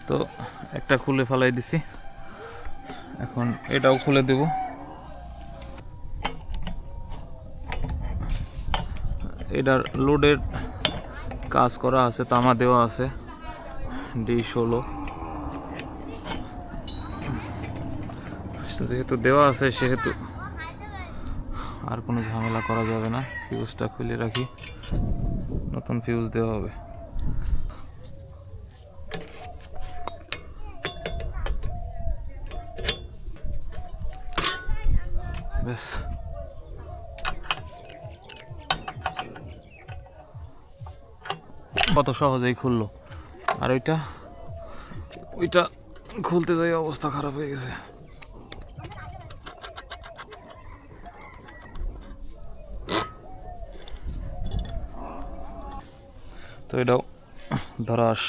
তো একটা খুলে ফেলাই দিছি, এখন এটাও খুলে দেব। এটার লোডের কাজ করা আছে, তামা দেওয়া আছে D16, যেহেতু দেওয়া আছে সেহেতু আর কোনো ঝামেলা করা যাবে না। ফিউজটা খুলে রাখি, নতুন ফিউজ দেওয়া হবে। ব্যাস, কত সহজেই খুললো। আর ওইটা খুলতে যাই অবস্থা খারাপ হয়ে গেছে। তো এটাও ধরাস।